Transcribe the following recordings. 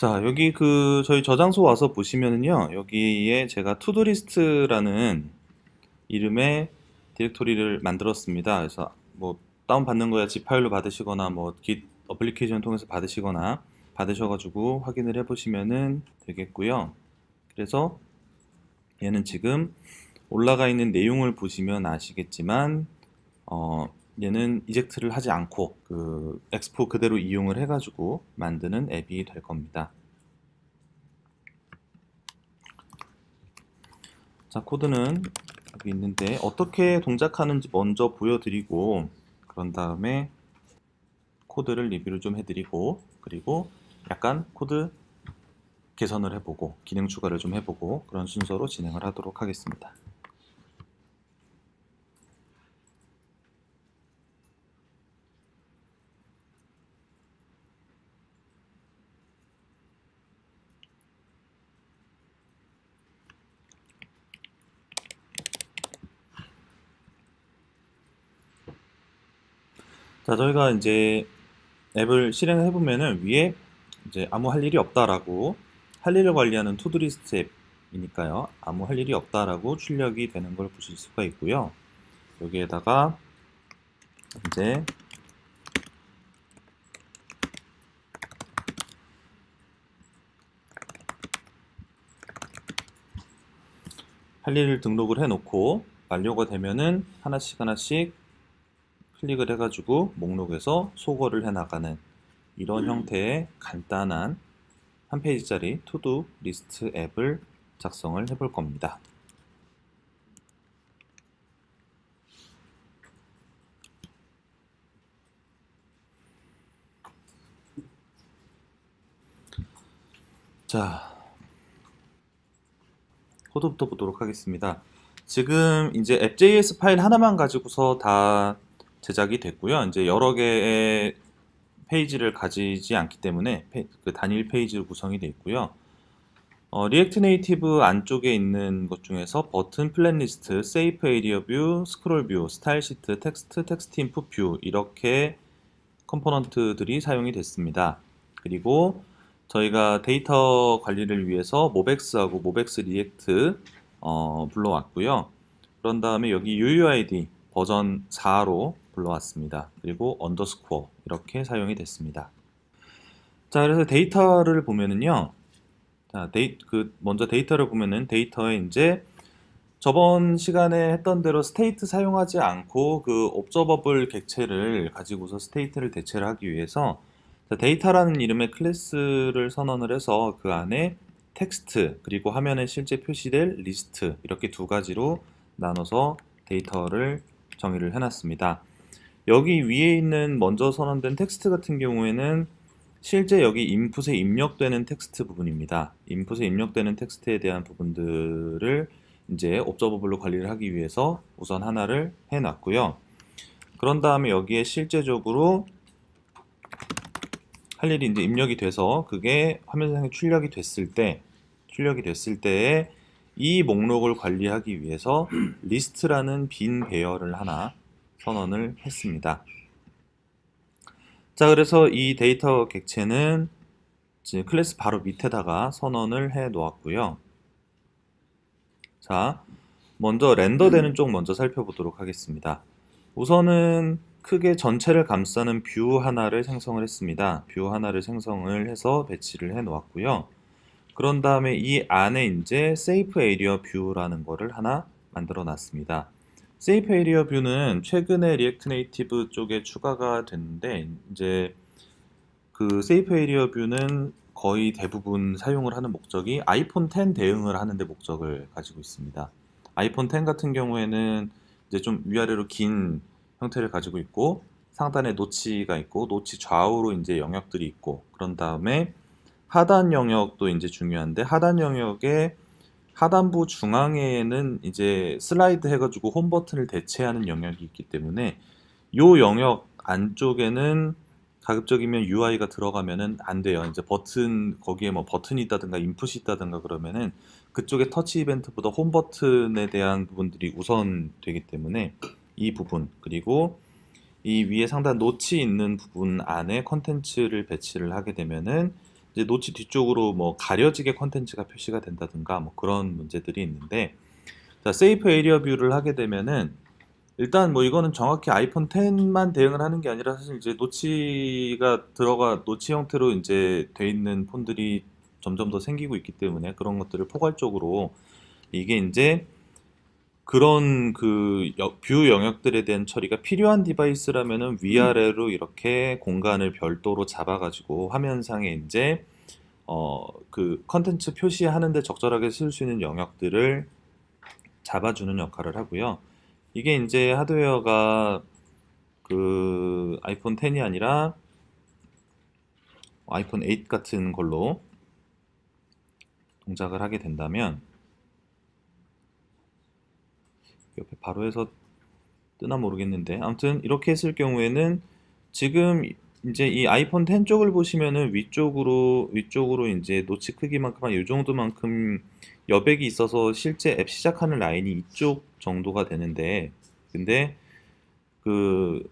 자, 여기 저희 저장소 와서 보시면은요, 여기에 제가 투두리스트라는 이름의 디렉토리를 만들었습니다. 그래서 뭐 다운받는 거야 zip 파일로 받으시거나 뭐 Git 어플리케이션 통해서 받으시거나 받으셔가지고 확인을 해보시면은 되겠고요. 그래서 얘는 지금 올라가 있는 내용을 보시면 아시겠지만 얘는 이젝트를 하지 않고 그 엑스포 그대로 이용을 해가지고 만드는 앱이 될 겁니다. 자, 코드는 여기 있는데 어떻게 동작하는지 먼저 보여드리고 그런 다음에 코드를 리뷰를 좀 해드리고 그리고 약간 코드 개선을 해보고 기능 추가를 좀 해보고 그런 순서로 진행을 하도록 하겠습니다. 자, 저희가 이제 앱을 실행을 해보면은 위에 이제 아무 할 일이 없다라고 할 일을 관리하는 투두리스트 앱이니까요. 아무 할 일이 없다라고 출력이 되는 걸 보실 수가 있고요. 여기에다가 이제 할 일을 등록을 해놓고 완료가 되면은 하나씩 클릭을 해가지고 목록에서 소거를 해나가는 이런 형태의 간단한 한 페이지짜리 투두 리스트 앱을 작성을 해볼 겁니다. 자, 코드부터 보도록 하겠습니다. 지금 이제 앱.js 파일 하나만 가지고서 다 제작이 됐고요. 이제 여러 개의 페이지를 가지지 않기 때문에 그 단일 페이지로 구성이 되어 있고요. 리액트 네이티브 안쪽에 있는 것 중에서 버튼, 플랫 리스트, 세이프 에리어 뷰, 스크롤 뷰, 스타일 시트, 텍스트, 텍스트 인풋 뷰 이렇게 컴포넌트들이 사용이 됐습니다. 그리고 저희가 데이터 관리를 위해서 모벡스하고 모벡스 리액트 불러왔고요. 그런 다음에 여기 UUID 버전 4로 불러왔습니다. 그리고 언더스코어 이렇게 사용이 됐습니다. 자, 그래서 데이터를 보면은요. 자, 먼저 데이터를 보면은 데이터에 이제 저번 시간에 했던 대로 스테이트 사용하지 않고 그 옵저버블 객체를 가지고서 스테이트를 대체를 하기 위해서 데이터라는 이름의 클래스를 선언을 해서 그 안에 텍스트 그리고 화면에 실제 표시될 리스트 이렇게 두 가지로 나눠서 데이터를 정의를 해놨습니다. 여기 위에 있는 먼저 선언된 텍스트 같은 경우에는 실제 여기 인풋에 입력되는 텍스트 부분입니다. 인풋에 입력되는 텍스트에 대한 부분들을 이제 옵저버블로 관리를 하기 위해서 우선 하나를 해놨고요. 그런 다음에 여기에 실제적으로 할 일이 이제 입력이 돼서 그게 화면상에 출력이 됐을 때에 이 목록을 관리하기 위해서 리스트라는 빈 배열을 하나 선언을 했습니다. 자, 그래서 이 데이터 객체는 지금 클래스 바로 밑에다가 선언을 해 놓았고요. 자, 먼저 렌더되는 쪽 먼저 살펴보도록 하겠습니다. 우선은 크게 전체를 감싸는 뷰 하나를 생성을 했습니다. 뷰 하나를 생성을 해서 배치를 해 놓았고요. 그런 다음에 이 안에 이제 세이프 에리어 뷰라는 거를 하나 만들어 놨습니다. 세이프 에리어 뷰는 최근에 리액트 네이티브 쪽에 추가가 됐는데 이제 그 세이프 에리어 뷰는 거의 대부분 사용을 하는 목적이 아이폰 10 대응을 하는데 목적을 가지고 있습니다. 아이폰 10 같은 경우에는 이제 좀 위아래로 긴 형태를 가지고 있고 상단에 노치가 있고 노치 좌우로 이제 영역들이 있고 그런 다음에 하단 영역도 이제 중요한데 하단 영역의 하단부 중앙에는 이제 슬라이드 해가지고 홈 버튼을 대체하는 영역이 있기 때문에 요 영역 안쪽에는 가급적이면 UI가 들어가면은 안 돼요. 이제 버튼 거기에 뭐 버튼이 있다든가 인풋이 있다든가 그러면은 그쪽에 터치 이벤트보다 홈 버튼에 대한 부분들이 우선 되기 때문에 이 부분 그리고 이 위에 상단 노치 있는 부분 안에 컨텐츠를 배치를 하게 되면은 이제 노치 뒤쪽으로 뭐 가려지게 컨텐츠가 표시가 된다든가 뭐 그런 문제들이 있는데, 자, 세이프 에리어 뷰를 하게 되면은 일단 뭐 이거는 정확히 아이폰 10만 대응을 하는 게 아니라 사실 이제 노치 형태로 이제 돼 있는 폰들이 점점 더 생기고 있기 때문에 그런 것들을 포괄적으로 이게 이제 그런 뷰 영역들에 대한 처리가 필요한 디바이스라면은 위아래로 이렇게 공간을 별도로 잡아가지고 화면상에 이제 그 컨텐츠 표시하는데 적절하게 쓸 수 있는 영역들을 잡아주는 역할을 하고요. 이게 이제 하드웨어가 그 아이폰 10이 아니라 아이폰 8 같은 걸로 동작을 하게 된다면, 옆에 바로 해서 뜨나 모르겠는데, 아무튼 이렇게 했을 경우에는 지금 이제 이 아이폰 10 쪽을 보시면은 위쪽으로 이제 노치 크기만큼 한 이 정도만큼 여백이 있어서 실제 앱 시작하는 라인이 이쪽 정도가 되는데, 근데 그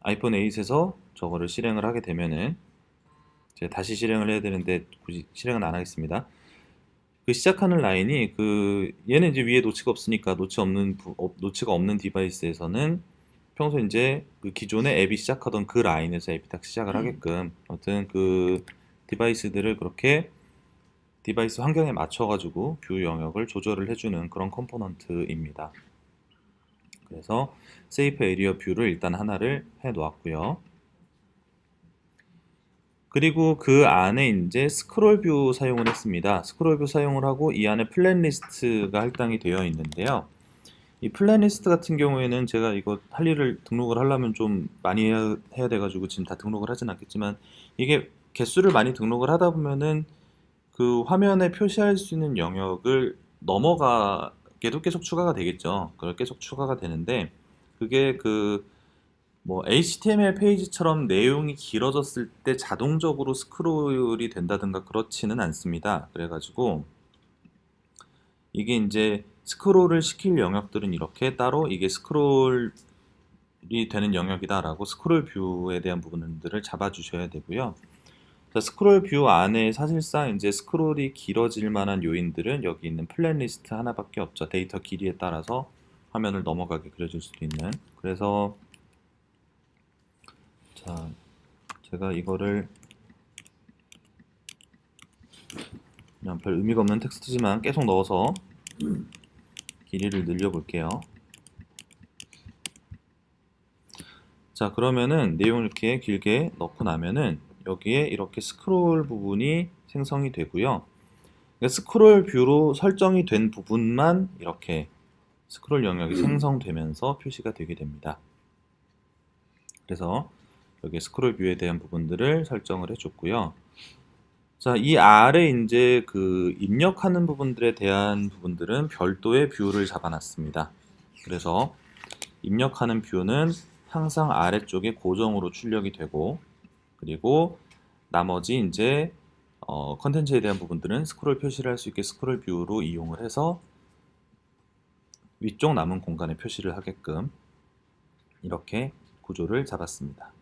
아이폰 8에서 저거를 실행을 하게 되면은, 제가 다시 실행을 해야 되는데 굳이 실행은 안 하겠습니다. 그 시작하는 라인이 얘는 이제 위에 노치가 없으니까 노치가 없는 디바이스에서는 평소 이제 그 기존의 앱이 시작하던 그 라인에서 앱이 딱 시작을 하게끔, 아무튼 그 디바이스들을 그렇게 디바이스 환경에 맞춰가지고 뷰 영역을 조절을 해주는 그런 컴포넌트입니다. 그래서 세이프 에리어 뷰를 일단 하나를 해 놓았고요. 그리고 그 안에 이제 스크롤 뷰 사용을 했습니다. 스크롤 뷰 사용을 하고 이 안에 플랜 리스트가 할당이 되어 있는데요. 이 플랜 리스트 같은 경우에는 제가 이거 할 일을 등록을 하려면 좀 많이 해야 돼가지고 지금 다 등록을 하진 않겠지만, 이게 개수를 많이 등록을 하다 보면은 그 화면에 표시할 수 있는 영역을 넘어가게도 계속 추가가 되겠죠. 그걸 계속 추가가 되는데, 그게 뭐 HTML 페이지처럼 내용이 길어졌을 때 자동적으로 스크롤이 된다든가 그렇지는 않습니다. 그래가지고 이게 이제 스크롤을 시킬 영역들은 이렇게 따로 이게 스크롤이 되는 영역이다라고 스크롤 뷰에 대한 부분들을 잡아주셔야 되고요. 자, 스크롤 뷰 안에 사실상 이제 스크롤이 길어질 만한 요인들은 여기 있는 플랜 리스트 하나밖에 없죠. 데이터 길이에 따라서 화면을 넘어가게 그려줄 수도 있는. 그래서 자, 제가 이거를 그냥 별 의미가 없는 텍스트지만 계속 넣어서 길이를 늘려 볼게요. 자, 그러면은 내용을 이렇게 길게 넣고 나면은 여기에 이렇게 스크롤 부분이 생성이 되고요. 그러니까 스크롤 뷰로 설정이 된 부분만 이렇게 스크롤 영역이 생성되면서 표시가 되게 됩니다. 그래서 여기 스크롤 뷰에 대한 부분들을 설정을 해줬고요. 자, 이 아래 이제 입력하는 부분들에 대한 부분들은 별도의 뷰를 잡아놨습니다. 그래서 입력하는 뷰는 항상 아래쪽에 고정으로 출력이 되고, 그리고 나머지 이제 컨텐츠에 대한 부분들은 스크롤 표시를 할 수 있게 스크롤 뷰로 이용을 해서 위쪽 남은 공간에 표시를 하게끔 이렇게 구조를 잡았습니다.